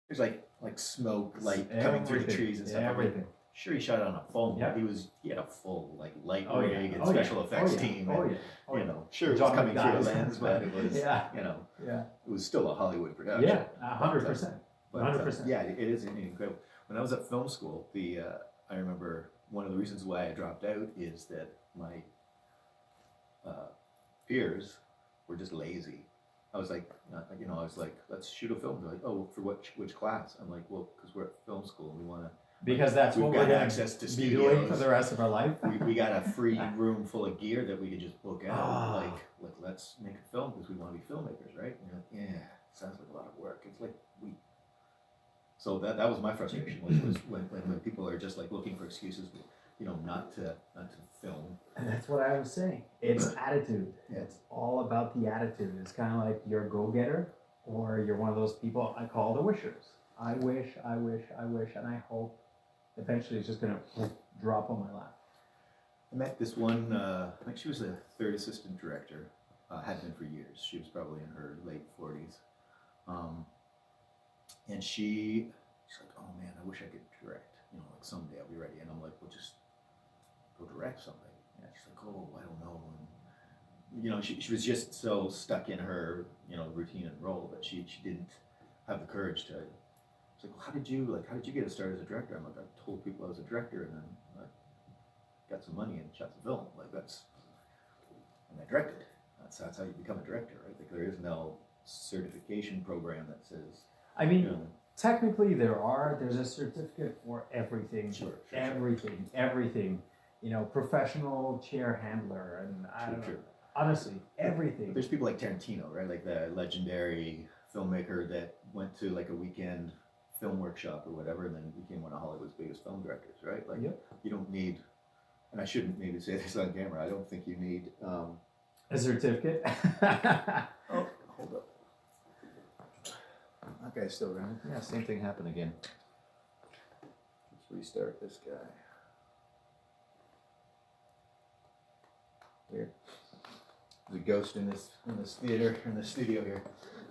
There's like smoke, light coming through the trees and stuff. Everything. Sure, he shot it on a phone. Yeah. He had a full light Oh, yeah. rig and Oh, yeah. special effects Oh, yeah. team. Oh, and, yeah. Oh, yeah. sure, it was John coming through McDyess. the lens, but it was, Yeah. it was still a Hollywood production. Yeah, 100%. But, 100%. yeah, it is incredible. When I was at film school, I remember one of the reasons why I dropped out is that my peers were just lazy. I was like, let's shoot a film. They're like, oh, for which class? I'm like, well, because we're at film school and we want to. Because that's we've what got we're going access to to be studios. doing for the rest of our life. we got a free room full of gear that we could just book out. Ah. Like let's make a film because we want to be filmmakers, right? And you're like, yeah, sounds like a lot of work. It's like So that was my frustration was when people are just like looking for excuses. not to film. And that's what I was saying. It's attitude. Yeah. It's all about the attitude. It's kind of like you're a go-getter, or you're one of those people I call the wishers. I wish, and I hope eventually it's just gonna drop on my lap. I met this one, I think she was a third assistant director, had been for years. She was probably in her late 40s. And she's like, oh man, I wish I could direct. Like someday I'll be ready. And I'm like, well, just go direct something. And she's like, oh, I don't know. And, she was just so stuck in her, routine and role that she didn't have the courage to. It's like, well, how did you get a start as a director? I'm like, I told people I was a director, and then I got some money and shot some film. Like and I directed. That's how you become a director, right? Like there is no certification program that says. I mean, technically there's a certificate for everything. Sure. Everything. Professional chair handler, and I don't know. Honestly, everything. But there's people like Tarantino, right? Like the legendary filmmaker that went to like a weekend film workshop or whatever, and then became one of Hollywood's biggest film directors, right? Like you don't need, and I shouldn't maybe say this on camera, I don't think you need a certificate. Oh, hold up. That guy's still running. Yeah, same thing happened again. Let's restart this guy. Weird. There's a ghost in this theater, in this studio here.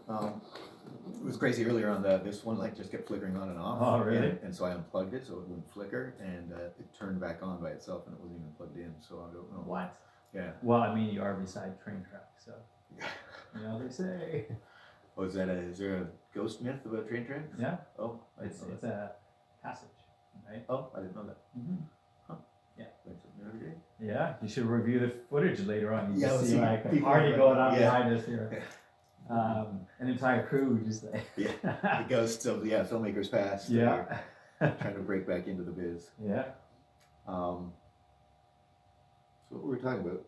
It was crazy earlier on. This one light just kept flickering on and off. Oh, really? And so I unplugged it so it wouldn't flicker, and it turned back on by itself, and it wasn't even plugged in. So I don't know. What? Yeah. Well, I mean, you are beside train tracks, so they say. Oh, is there a ghost myth about train tracks? Yeah. Oh, It's a passage, right? Oh, I didn't know that. Mm-hmm. Huh. Yeah. Learn something every day. Yeah, you should review the footage later on. You Yeah, just we'll see see like a people party like- going on yeah. behind us here. An entire crew just like. Yeah. The ghosts of filmmakers past. that Yeah. are trying to break back into the biz. Yeah. So what were we talking about?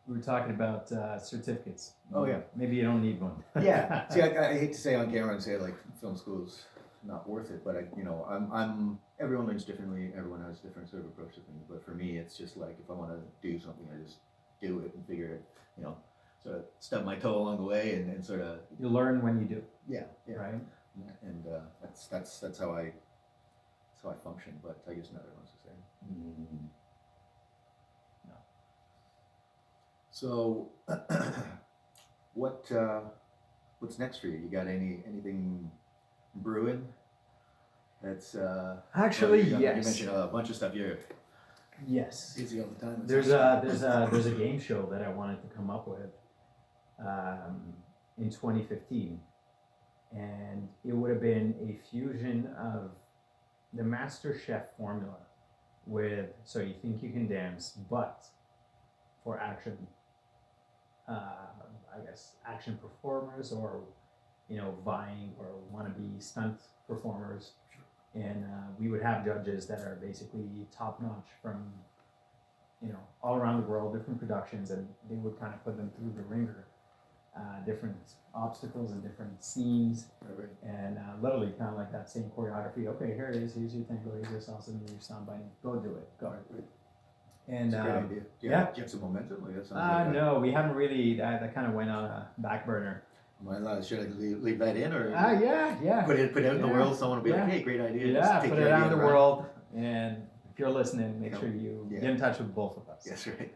We were talking about certificates. Oh, yeah. Maybe you don't need one. Yeah. See, I hate to say on camera and say like film school's not worth it, but I'm everyone learns differently. Everyone has a different sort of approach to things. But for me, it's just like if I want to do something, I just do it and figure it. Sort of stub my toe along the way and sort of. You learn when you do. Yeah. Right. And that's how I function. But I guess not everyone's the same. Mm-hmm. No. So, what's next for you? You got anything brewing? That's Actually, you yes. mentioned a bunch of stuff. You're Yes. busy all the time. There's a game show that I wanted to come up with in 2015, and it would have been a fusion of the Master Chef formula with So You Think You Can Dance, but for action. I guess action performers, or vying or wannabe stunt performers, and we would have judges that are basically top notch from all around the world, different productions, and they would kind of put them through the ringer, different obstacles and different scenes, and literally kind of like that same choreography. Okay, here it is. Here's your tango. Here's your salsa. Here's your sound biting. Go do it. Go. And It's a great idea. Do you have some momentum? Like that sounds like no, we haven't really. That kind of went on a back burner. should I leave that in or Yeah. put it out in the world? Someone will be like, Yeah. hey, great idea. Yeah, Just take put your it out idea in the and run. world, and if you're listening, make sure you Yeah. get in touch with both of us. Yes, right.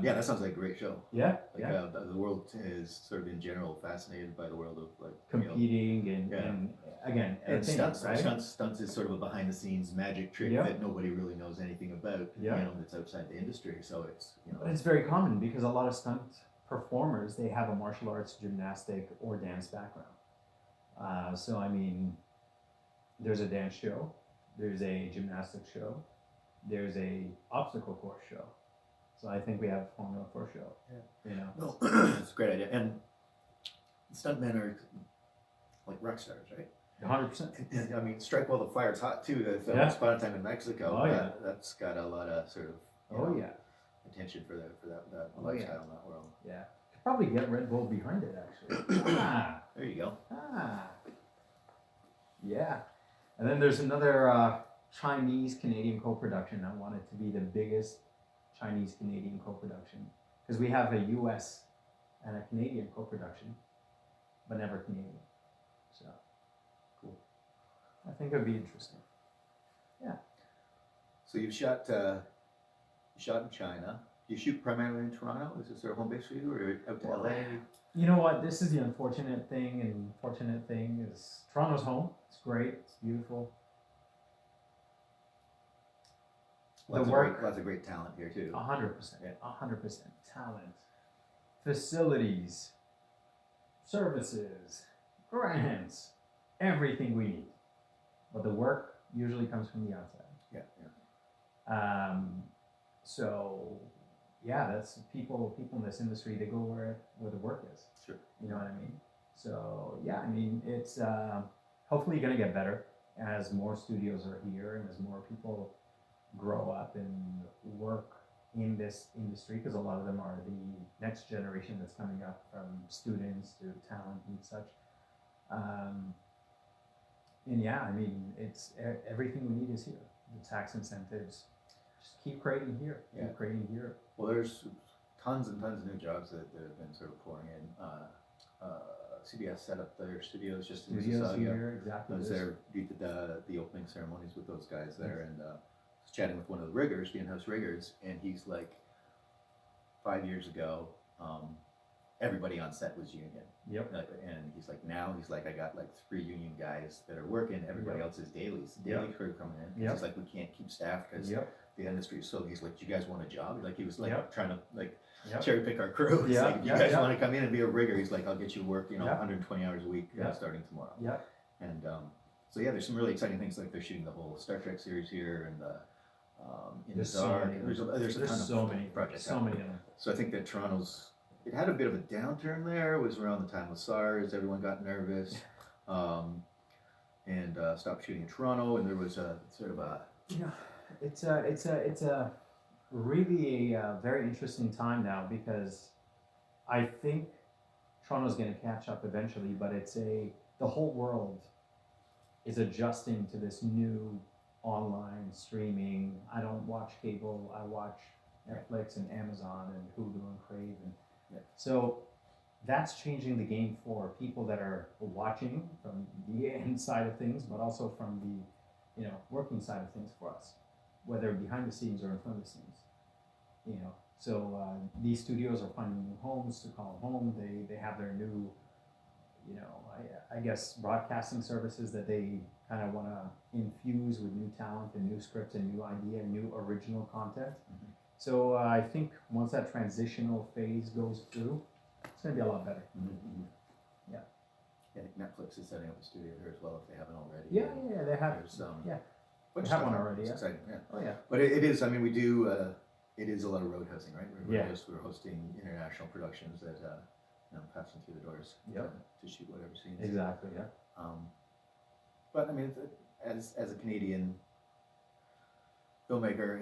Yeah, That sounds like a great show. yeah. The world is sort of in general fascinated by the world of like Competing Yeah. and again, and entertainment, stunts. right? Stunts is sort of a behind the scenes magic trick Yeah. that nobody really knows anything about. Yeah. That's outside the industry. So it's But it's very common because a lot of stunt performers, they have a martial arts, gymnastic, or dance background. So I mean, there's a dance show, there's a gymnastics show, there's a obstacle course show. So I think we have a formula for a show. Yeah. No, it's a great idea. And stuntmen are like rock stars, right? 100%. And, I mean, Strike While the Fire's Hot too. The film Yeah. Spot on Time in Mexico. Oh, yeah. That's got a lot of sort of attention for that Oh, lifestyle yeah. in that world. Yeah. Could probably get Red Bull behind it actually. There you go. Yeah. And then there's another Chinese-Canadian co-production. I want it to be the biggest Chinese-Canadian co-production because we have a U.S. and a Canadian co-production, but never Canadian. So, Cool. I think it would be interesting. So you've shot in China. You shoot primarily in Toronto? Is this their home base for you, or out to LA? You know what? This is the unfortunate thing, and fortunate thing is Toronto's home. It's great. It's beautiful. Lots of great talent here too. 100%. 100% talent, facilities, services, grants, everything we need. But the work usually comes from the outside. Yeah. So yeah, that's people in this industry. They go where the work is. Sure. You know what I mean? So yeah, I mean it's hopefully going to get better as more studios are here and as more people grow up and work in this industry, because a lot of them are the next generation that's coming up from students to talent and such. And yeah, I mean, it's everything we need is here. The tax incentives, just keep creating here. Keep creating here. Well, there's tons and tons of new jobs that have been sort of pouring in. CBS set up their studios just in Mississauga. Here, exactly. I was there, did the opening ceremonies with those guys there, and was chatting with one of the riggers, the in-house riggers, and he's like, 5 years ago, everybody on set was union. Yep. And he's like, now he's like, I got like 3 union guys that are working. Everybody else is dailies. Daily crew coming in. He's like, we can't keep staff because the industry is so. He's like, do you guys want a job? Like he was like trying to like cherry pick our crew. He's like, you guys want to come in and be a rigger? He's like, I'll get you work, 120 hours a week starting tomorrow. Yeah. And so yeah, there's some really exciting things. Like they're shooting the whole Star Trek series here, and there's so many. There's a ton so of many projects. So many of them. So I think that Toronto's. It had a bit of a downturn there. It was around the time of SARS. Everyone got nervous, and stopped shooting in Toronto. And there was a sort of a. It's a really a very interesting time now, because I think Toronto's going to catch up eventually. But the whole world is adjusting to this new online streaming. I don't watch cable. I watch Netflix and Amazon and Hulu and Crave and. So that's changing the game for people that are watching from the end side of things, but also from the working side of things for us, whether behind the scenes or in front of the scenes. So these studios are finding new homes to call home. They have their new, I guess, broadcasting services that they kind of want to infuse with new talent and new scripts and new idea and new original content. Mm-hmm. So I think once that transitional phase goes through, it's going to be a lot better. Mm-hmm. Yeah. I think Netflix is setting up a studio here as well, if they haven't already. Yeah, they have. They have one already. It's yeah. exciting. Yeah. Oh yeah. But it is. I mean, we do. It is a lot of road hosting, right? We're hosting international productions that passing through the doors to shoot whatever scenes. Exactly. Yeah. But I mean, as a Canadian filmmaker,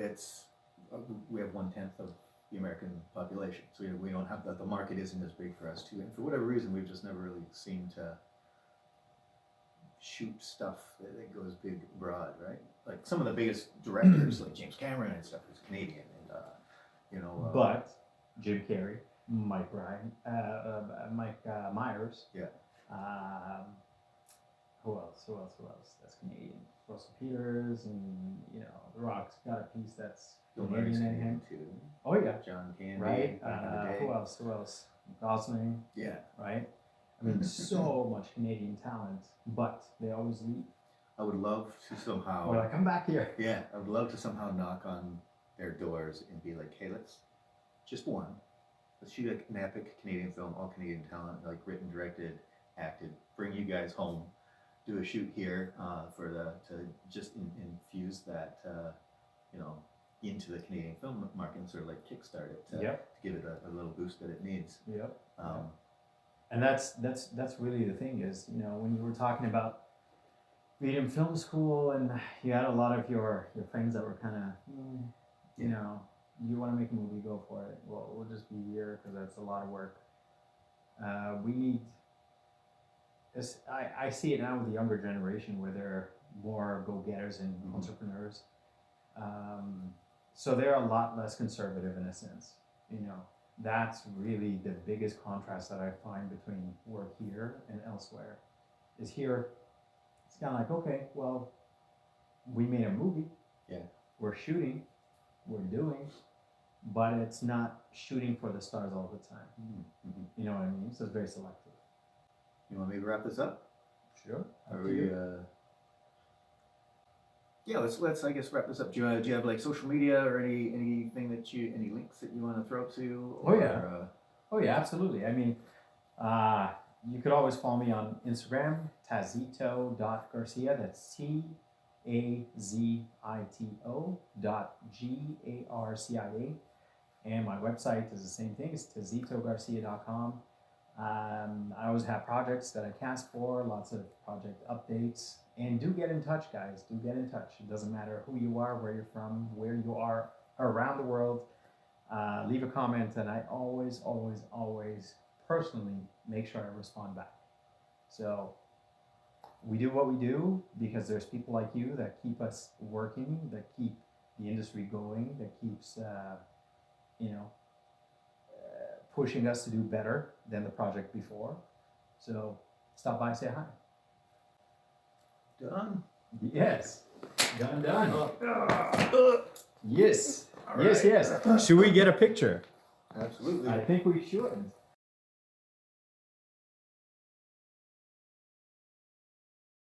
we have 1/10 of the American population, so we don't have the market isn't as big for us too. And for whatever reason, we've just never really seemed to shoot stuff that goes big abroad, right? Like some of the biggest directors, like James Cameron and stuff, is Canadian, and but Jim Carrey, Mike Ryan, Mike Myers. Yeah. Who else? That's Canadian. Russell Peters, and The Rock's got a piece that's Canadian in him too. Oh yeah. John Candy. Right. Who else? Gosling. Yeah. Right. I mean, so much Canadian talent, but they always leave. I would love to somehow. Or like, come back here. Yeah, I would love to somehow knock on their doors and be like, hey, let's shoot an epic Canadian film, all Canadian talent, like written, directed, acted, bring you guys home, do a shoot here to just infuse that into the Canadian film market and sort of like kickstart it to give it a little boost that it needs. Yep. And that's really the thing is, when you were talking about being in film school and you had a lot of your friends that were kind of, you want to make a movie, go for it. Well, we'll just be here because that's a lot of work. We need, I see it now with the younger generation where more go-getters and Mhm. entrepreneurs. So they're a lot less conservative in a sense. That's really the biggest contrast that I find between work here and elsewhere. Is here, it's kind of like, okay, well, we made a movie. Yeah. We're shooting. We're doing. But it's not shooting for the stars all the time. Mm-hmm. You know what I mean? So it's very selective. You want me to wrap this up? Sure. Are we? Yeah, let's I guess wrap this up. Do you have like social media or anything that any links that you want to throw to? Or, Oh yeah. Oh yeah, absolutely. I mean, you could always follow me on Instagram, Tazito.Garcia. That's TAZITO.GARCIA. And my website is the same thing. It's TazitoGarcia.com. I always have projects that I cast for, lots of project updates. And do get in touch, guys. Do get in touch. It doesn't matter who you are, where you're from, where you are around the world. Leave a comment, and I always personally make sure I respond back. So we do what we do because there's people like you that keep us working, that keep the industry going, that keeps pushing us to do better than the project before. So stop by, say hi. Done. Yes. Done. Yes. All Yes. right. Yes. Should we get a picture? Absolutely. I think we should.